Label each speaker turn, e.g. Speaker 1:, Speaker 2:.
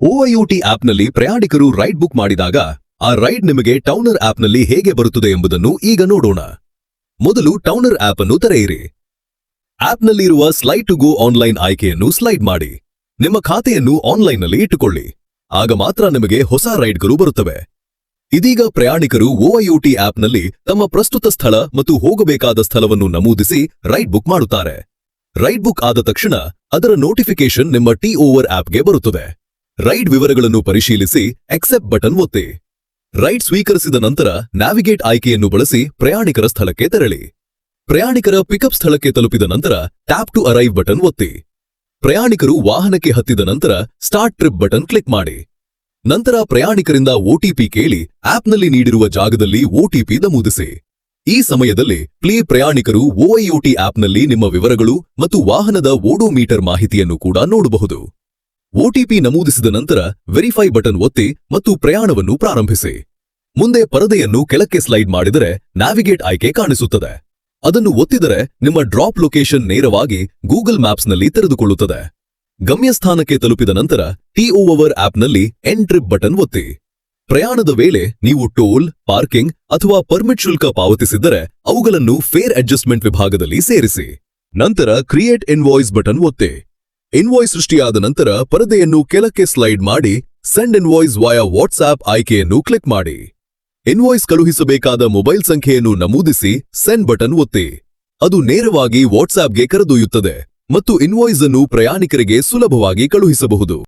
Speaker 1: OIOT ಆಪ್ನಲ್ಲಿ ಪ್ರಯಾಣಿಕರು ride book ಮಾಡಿದಾಗ ಆ ರೈಡ್ ನಿಮಗೆ ಟೌನರ್ ಆಪ್ನಲ್ಲಿ ಹೇಗೆ ಬರುತ್ತದೆ ಎಂಬುದನ್ನು ಈಗ ನೋಡೋಣ. ಮೊದಲು ಟೌನರ್ ಆಪ್ ಅನ್ನು ತೆರೆಯಿರಿ. ಆಪ್ನಲ್ಲಿರುವ ಸ್ಲೈಡ್ ಟು ಗೋ ಆನ್ಲೈನ್ ಆಯ್ಕೆಯನ್ನು ಸ್ಲೈಡ್ ಮಾಡಿ. ನಿಮ್ಮ ಖಾತೆಯನ್ನು ಆನ್ಲೈನ್ನಲ್ಲಿ ಇಟ್ಟುಕೊಳ್ಳಿ. ಆಗ ಮಾತ್ರ ನಿಮಗೆ ಹೊಸ ರೈಡ್ಗಳು ಬರುತ್ತವೆ. ಇದೀಗ ಪ್ರಯಾಣಿಕರು OIOT ಆಪ್ನಲ್ಲಿ ತಮ್ಮ ಪ್ರಸ್ತುತ ಸ್ಥಳ ಮತ್ತು ಹೋಗಬೇಕಾದ ಸ್ಥಳವನ್ನು ನಮೂದಿಸಿ ರೈಡ್ ಬುಕ್ ಮಾಡುತ್ತಾರೆ. ರೈಡ್ ಬುಕ್ ಆದ ತಕ್ಷಣ ಅದರ ನೋಟಿಫಿಕೇಶನ್ ನಿಮ್ಮ ಟಿ-ಓವರ್ ಆಪ್ಗೆ ಬರುತ್ತದೆ. ರೈಡ್ ವಿವರಗಳನ್ನು ಪರಿಶೀಲಿಸಿ ಅಕ್ಸೆಪ್ಟ್ ಬಟನ್ ಒತ್ತಿ. ರೈಡ್ ಸ್ವೀಕರಿಸಿದ ನಂತರ ನ್ಯಾವಿಗೇಟ್ ಆಯ್ಕೆಯನ್ನು ಬಳಸಿ ಪ್ರಯಾಣಿಕರ ಸ್ಥಳಕ್ಕೆ ತೆರಳಿ. ಪ್ರಯಾಣಿಕರ ಪಿಕಪ್ ಸ್ಥಳಕ್ಕೆ ತಲುಪಿದ ನಂತರ ಟ್ಯಾಪ್ ಟು ಅರೈವ್ ಬಟನ್ ಒತ್ತಿ. ಪ್ರಯಾಣಿಕರು ವಾಹನಕ್ಕೆ ಹತ್ತಿದ ನಂತರ ಸ್ಟಾರ್ಟ್ ಟ್ರಿಪ್ ಬಟನ್ ಕ್ಲಿಕ್ ಮಾಡಿ. ನಂತರ ಪ್ರಯಾಣಿಕರಿಂದ OTP ಕೇಳಿ ಆಪ್ನಲ್ಲಿ ನೀಡಿರುವ ಜಾಗದಲ್ಲಿ OTP ನಮೂದಿಸಿ. ಈ ಸಮಯದಲ್ಲಿ ಪ್ರಯಾಣಿಕರು OIOT ಆಪ್ನಲ್ಲಿ ನಿಮ್ಮ ವಿವರಗಳು ಮತ್ತು ವಾಹನದ ಓಡೋಮೀಟರ್ ಮಾಹಿತಿಯನ್ನು ಕೂಡ ನೋಡಬಹುದು. OTP ನಮೂದಿಸಿದ ನಂತರ ವೆರಿಫೈ ಬಟನ್ ಒತ್ತಿ ಮತ್ತು ಪ್ರಯಾಣವನ್ನು ಪ್ರಾರಂಭಿಸಿ. ಮುಂದೆ ಪರದೆಯನ್ನು ಕೆಳಕ್ಕೆ ಸ್ಲೈಡ್ ಮಾಡಿದರೆ ನ್ಯಾವಿಗೇಟ್ ಆಯ್ಕೆ ಕಾಣಿಸುತ್ತದೆ. ಅದನ್ನು ಒತ್ತಿದರೆ ನಿಮ್ಮ ಡ್ರಾಪ್ ಲೊಕೇಶನ್ ನೇರವಾಗಿ ಗೂಗಲ್ ಮ್ಯಾಪ್ಸ್ನಲ್ಲಿ ತೆರೆದುಕೊಳ್ಳುತ್ತದೆ. ಗಮ್ಯಸ್ಥಾನಕ್ಕೆ ತಲುಪಿದ ನಂತರ ಟಿ-ಓವರ್ ಆಪ್ನಲ್ಲಿ ಎಂಡ್ ಟ್ರಿಪ್ ಬಟನ್ ಒತ್ತಿ. ಪ್ರಯಾಣದ ವೇಳೆ ನೀವು ಟೋಲ್, ಪಾರ್ಕಿಂಗ್ ಅಥವಾ ಪರ್ಮಿಟ್ ಶುಲ್ಕ ಪಾವತಿಸಿದ್ದರೆ ಅವುಗಳನ್ನು ಫೇರ್ ಅಡ್ಜಸ್ಟ್ಮೆಂಟ್ ವಿಭಾಗದಲ್ಲಿ ಸೇರಿಸಿ. ನಂತರ ಕ್ರಿಯೇಟ್ ಇನ್ವಾಯ್ಸ್ ಬಟನ್ ಒತ್ತಿ. ಇನ್ವಾಯ್ಸ್ ಸೃಷ್ಟಿಯಾದ ನಂತರ ಪರದೆಯನ್ನು ಕೆಳಕ್ಕೆ ಸ್ಲೈಡ್ ಮಾಡಿ ಸೆಂಡ್ ಇನ್ವಾಯ್ಸ್ ವಾಯಾ ವಾಟ್ಸ್ಆಪ್ ಆಯ್ಕೆಯನ್ನು ಕ್ಲಿಕ್ ಮಾಡಿ. ಇನ್ವಾಯ್ಸ್ ಕಳುಹಿಸಬೇಕಾದ ಮೊಬೈಲ್ ಸಂಖ್ಯೆಯನ್ನು ನಮೂದಿಸಿ ಸೆಂಡ್ ಬಟನ್ ಒತ್ತಿ. ಅದು ನೇರವಾಗಿ ವಾಟ್ಸ್ಆಪ್ಗೆ ಕರೆದೊಯ್ಯುತ್ತದೆ ಮತ್ತು ಇನ್ವಾಯ್ಸ್ ಅನ್ನು ಪ್ರಯಾಣಿಕರಿಗೆ ಸುಲಭವಾಗಿ ಕಳುಹಿಸಬಹುದು.